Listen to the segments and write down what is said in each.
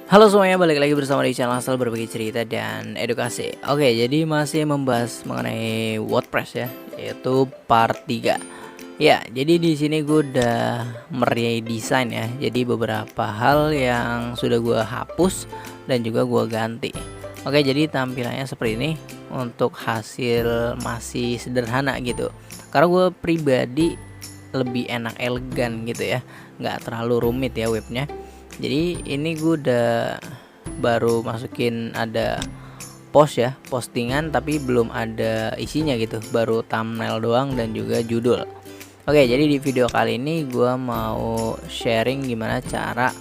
Halo semuanya, balik lagi bersama di channel Asal Berbagi Cerita dan Edukasi. Oke, jadi masih membahas mengenai WordPress ya, yaitu part 3. Ya, jadi di sini gue udah meredesain ya. Jadi beberapa hal yang sudah gue hapus dan juga gue ganti. Oke, jadi tampilannya seperti ini. Untuk hasil masih sederhana gitu. Karena gue pribadi lebih enak elegan gitu ya, nggak terlalu rumit ya webnya. Jadi ini gue udah baru masukin ada post ya, postingan, tapi belum ada isinya gitu, baru thumbnail doang dan juga judul. Oke, jadi di video kali ini gue mau sharing gimana cara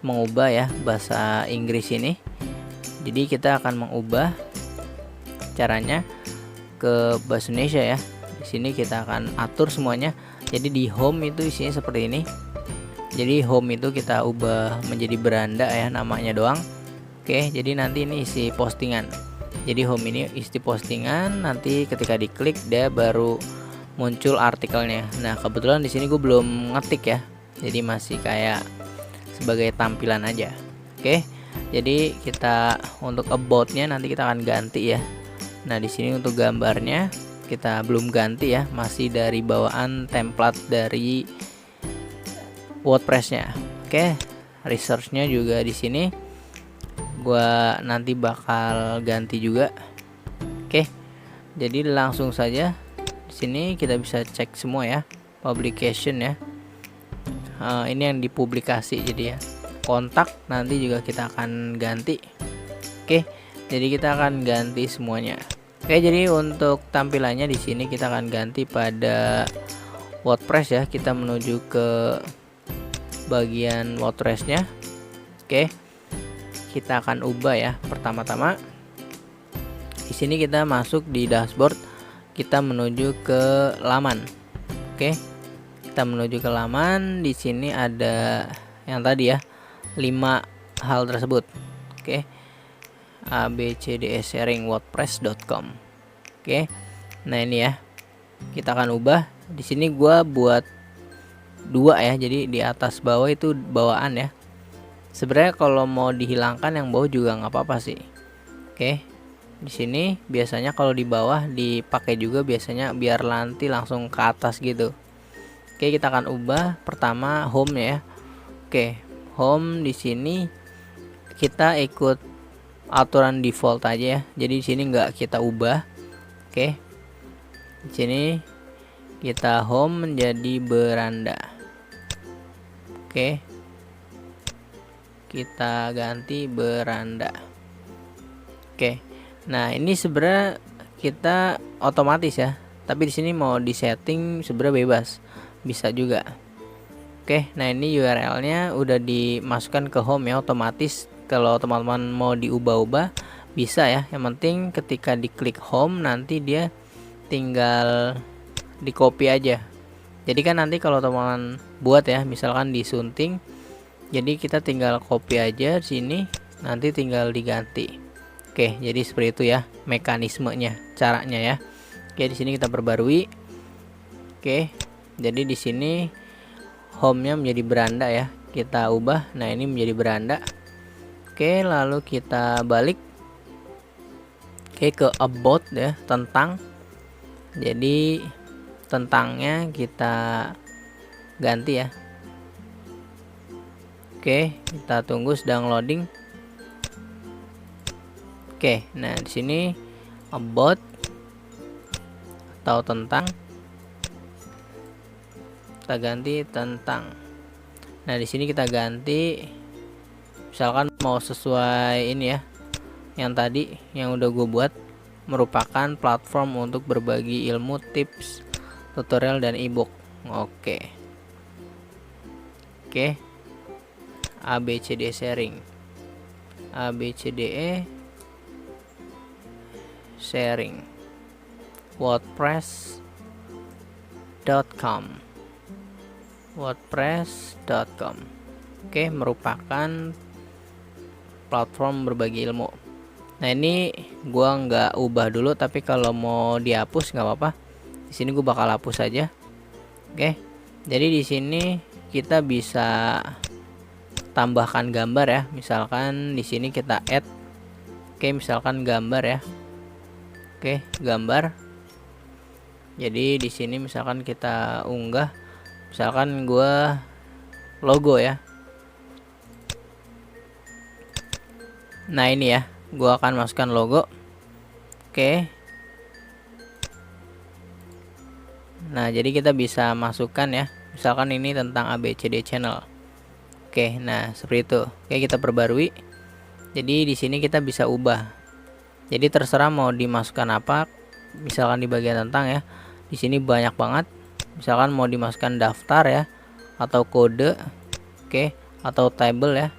mengubah ya bahasa Inggris ini. Jadi kita akan mengubah caranya ke bahasa Indonesia ya. Di sini kita akan atur semuanya. Jadi di home itu isinya seperti ini. Jadi home itu kita ubah menjadi beranda ya, namanya doang. Oke, jadi nanti ini isi postingan. Jadi home ini isi postingan, nanti ketika diklik dia baru muncul artikelnya. Nah, kebetulan di sini gue belum ngetik ya. Jadi masih kayak sebagai tampilan aja. Oke. Jadi kita untuk about-nya nanti kita akan ganti ya. Nah, di sini untuk gambarnya kita belum ganti ya, masih dari bawaan template dari WordPress-nya. Oke, research-nya juga di sini gua nanti bakal ganti juga. Oke, jadi langsung saja di sini kita bisa cek semua ya, publication ya. Ini yang dipublikasi jadi ya. Kontak nanti juga kita akan ganti. Oke, jadi kita akan ganti semuanya. Oke, jadi untuk tampilannya di sini kita akan ganti pada WordPress ya. Kita menuju ke bagian WordPress-nya. Oke, kita akan ubah ya. Pertama-tama di sini kita masuk di dashboard, kita menuju ke laman. Oke, kita menuju ke laman. Di sini ada yang tadi ya, 5 hal tersebut. Oke, abcde sharing wordpress.com. Oke, nah ini ya, kita akan ubah. Di sini gua buat 2 ya, jadi di atas bawah itu bawaan ya. Sebenarnya kalau mau dihilangkan yang bawah juga nggak apa-apa sih. Oke, di sini biasanya kalau di bawah dipakai juga biasanya biar nanti langsung ke atas gitu. Oke, kita akan ubah pertama home ya. Oke, home di sini kita ikut aturan default aja ya. Jadi di sini nggak kita ubah. Oke, di sini kita home menjadi beranda. Oke, kita ganti beranda. Oke, nah ini sebenarnya kita otomatis ya, tapi di sini mau disetting sebenarnya bebas, bisa juga. Oke, nah ini URL-nya udah dimasukkan ke home ya, otomatis. Kalau teman-teman mau diubah-ubah bisa ya, yang penting ketika diklik home nanti dia tinggal di copy aja. Jadi kan nanti kalau teman-teman buat ya, misalkan disunting, jadi kita tinggal copy aja sini, nanti tinggal diganti. Oke, jadi seperti itu ya mekanismenya, caranya ya. Oke, di sini kita perbarui. Oke, jadi di sini home-nya menjadi beranda ya, kita ubah. Nah, ini menjadi beranda. Oke, lalu kita balik. Oke, ke about ya, tentang. Jadi tentangnya kita ganti ya. Oke, kita tunggu sedang loading. Oke, nah di sini about atau tentang, kita ganti tentang. Nah, di sini kita ganti misalkan mau sesuai ini ya, yang tadi yang udah gue buat, merupakan platform untuk berbagi ilmu, tips, tutorial dan ebook. Oke. Oke. ABCD sharing. ABCDE sharing wordpress.com. wordpress.com. Oke, merupakan platform berbagi ilmu. Nah, ini gua nggak ubah dulu, tapi kalau mau dihapus nggak apa-apa. Di sini gua bakal hapus aja. Oke, jadi di sini kita bisa tambahkan gambar ya. Misalkan di sini kita add, oke, misalkan gambar ya. Oke, gambar. Jadi di sini misalkan kita unggah, misalkan gua logo ya. Nah ini ya, gua akan masukkan logo. Oke. Nah jadi kita bisa masukkan ya, misalkan ini tentang ABCD channel. Oke, nah seperti itu. Oke, kita perbarui. Jadi di sini kita bisa ubah. Jadi terserah mau dimasukkan apa. Misalkan di bagian tentang ya, di sini banyak banget. Misalkan mau dimasukkan daftar ya, atau kode, oke, atau table ya,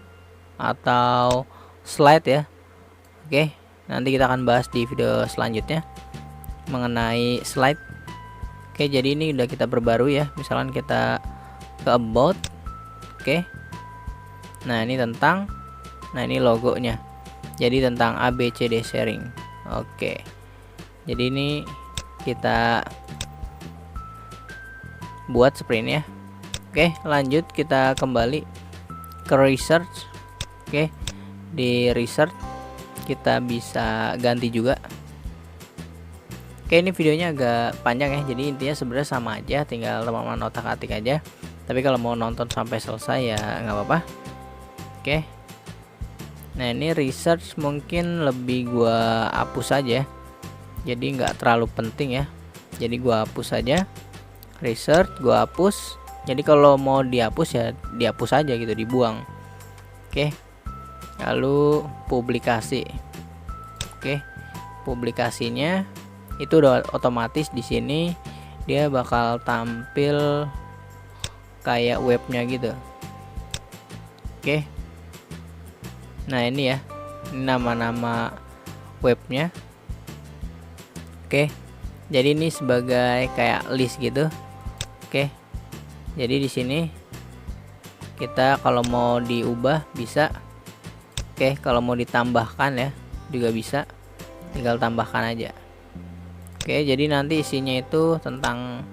atau slide ya. Oke, nanti kita akan bahas di video selanjutnya mengenai slide. Oke, jadi ini udah kita perbarui ya. Misalkan kita ke about. Oke. Nah, ini tentang, nah ini logonya. Jadi tentang ABCD sharing. Oke. Jadi ini kita buat seperti ini ya. Oke, lanjut kita kembali ke research. Oke. Di research kita bisa ganti juga. Oke, ini videonya agak panjang ya, jadi intinya sebenarnya sama aja, tinggal teman-teman otak-atik aja. Tapi kalau mau nonton sampai selesai ya nggak apa-apa. Oke, nah ini research mungkin lebih gua hapus aja, jadi nggak terlalu penting ya. Jadi gua hapus aja, research gua hapus. Jadi kalau mau dihapus ya dihapus aja gitu, dibuang. Oke, lalu publikasi. Oke, publikasinya itu udah otomatis di sini dia bakal tampil kayak webnya gitu. Oke, nah ini ya, ini nama-nama webnya. Oke, jadi ini sebagai kayak list gitu. Oke, jadi di sini kita kalau mau diubah bisa. Oke, kalau mau ditambahkan ya juga bisa, tinggal tambahkan aja. Oke, jadi nanti isinya itu tentang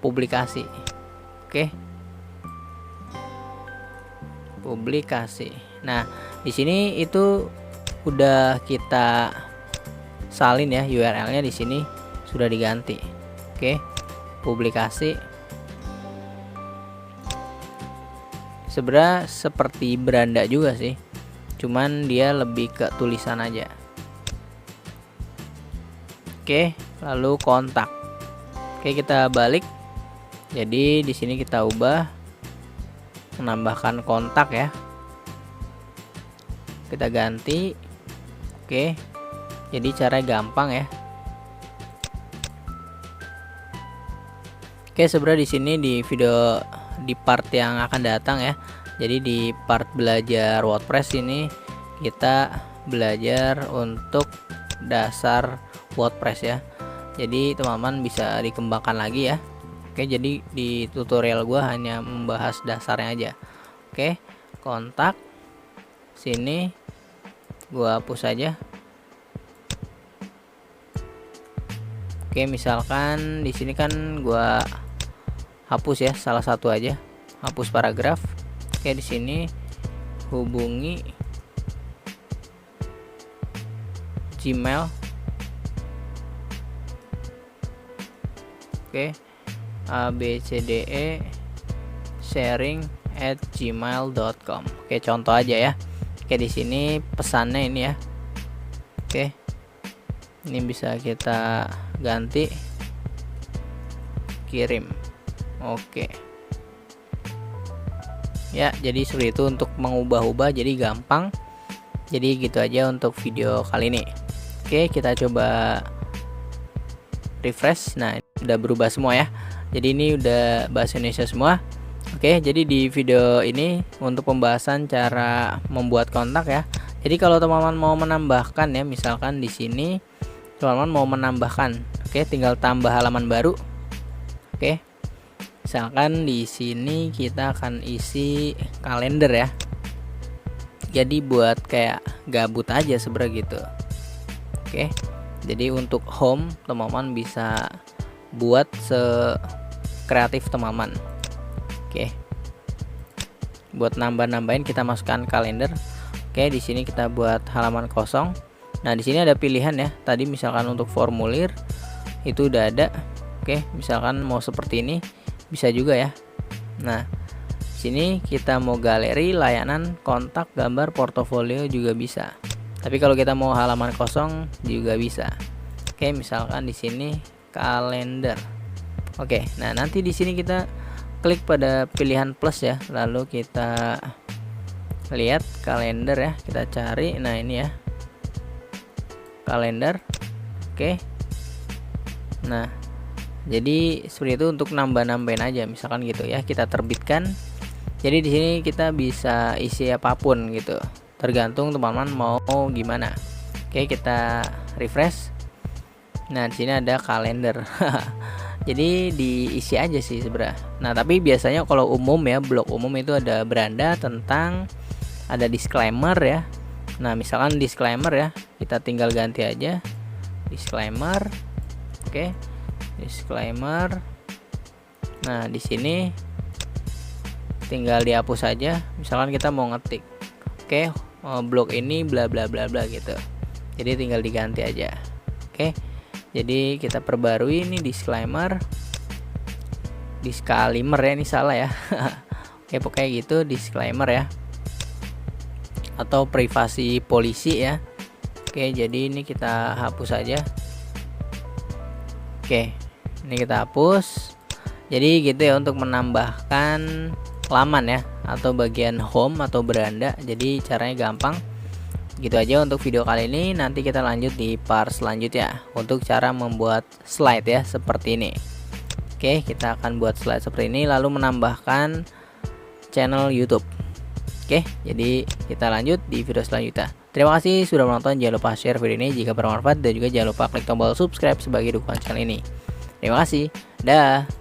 publikasi. Oke, publikasi. Nah, di sini itu udah kita salin ya, URL-nya di sini sudah diganti. Oke, publikasi. Sebenarnya seperti beranda juga sih, cuman dia lebih ke tulisan aja. Oke, lalu kontak. Oke, kita balik. Jadi di sini kita ubah, menambahkan kontak ya. Kita ganti. Oke. Jadi cara gampang ya. Oke, sebenarnya di sini di video di part yang akan datang ya. Jadi di part belajar WordPress ini kita belajar untuk dasar WordPress ya. Jadi teman-teman bisa dikembangkan lagi ya. Oke, jadi di tutorial gua hanya membahas dasarnya aja. Oke, kontak sini gua hapus aja. Oke, misalkan di sini kan gua hapus ya salah satu aja, hapus paragraf. Oke, di sini hubungi Gmail. Oke, abcde sharing@gmail.com. Oke, contoh aja ya. Oke, di sini pesannya ini ya. Oke, ini bisa kita ganti kirim. Oke ya, jadi seperti itu untuk mengubah-ubah, jadi gampang. Jadi gitu aja untuk video kali ini. Oke, kita coba refresh. Nah, udah berubah semua ya. Jadi ini udah bahasa Indonesia semua. Oke, jadi di video ini untuk pembahasan cara membuat kontak ya. Jadi kalau teman-teman mau menambahkan ya, misalkan di sini teman-teman mau menambahkan, oke, tinggal tambah halaman baru. Oke, misalkan di sini kita akan isi kalender ya. Jadi buat kayak gabut aja sebenarnya gitu. Oke, jadi untuk home teman-teman bisa buat sekreatif teman-teman. Oke, buat nambah-nambahin kita masukkan kalender. Oke, di sini kita buat halaman kosong. Nah, di sini ada pilihan ya. Tadi misalkan untuk formulir itu udah ada. Oke, misalkan mau seperti ini bisa juga ya. Nah, sini kita mau galeri, layanan, kontak, gambar, portofolio juga bisa. Tapi kalau kita mau halaman kosong juga bisa. Oke, misalkan di sini kalender. Oke, nah nanti di sini kita klik pada pilihan plus ya, lalu kita lihat kalender ya, kita cari. Nah, ini ya. Kalender. Oke. Nah, jadi seperti itu untuk nambah-nambahin aja misalkan gitu ya, kita terbitkan. Jadi di sini kita bisa isi apapun gitu, tergantung teman-teman mau gimana. Oke, kita refresh. Nah, di sini ada kalender. Jadi diisi aja sih sebenarnya. Nah, tapi biasanya kalau umum ya, blok umum itu ada beranda, tentang, ada disclaimer ya. Nah, misalkan disclaimer ya, kita tinggal ganti aja disclaimer. Oke, disclaimer. Nah, di sini tinggal dihapus saja. Misalkan kita mau ngetik, oke, blok ini bla bla bla bla gitu. Jadi tinggal diganti aja. Oke. Jadi kita perbarui ini disclaimer. Disclaimer ya, ini salah ya. Oke, pokoknya gitu disclaimer ya. Atau privasi polisi ya. Oke, jadi ini kita hapus saja. Oke, ini kita hapus. Jadi gitu ya untuk menambahkan laman ya, atau bagian home atau beranda. Jadi caranya gampang. Gitu aja untuk video kali ini. Nanti kita lanjut di part selanjutnya untuk cara membuat slide ya, seperti ini. Oke, kita akan buat slide seperti ini, lalu menambahkan channel YouTube. Oke, jadi kita lanjut di video selanjutnya. Terima kasih sudah menonton. Jangan lupa share video ini jika bermanfaat, dan juga jangan lupa klik tombol subscribe sebagai dukungan channel ini. Terima kasih. Dah.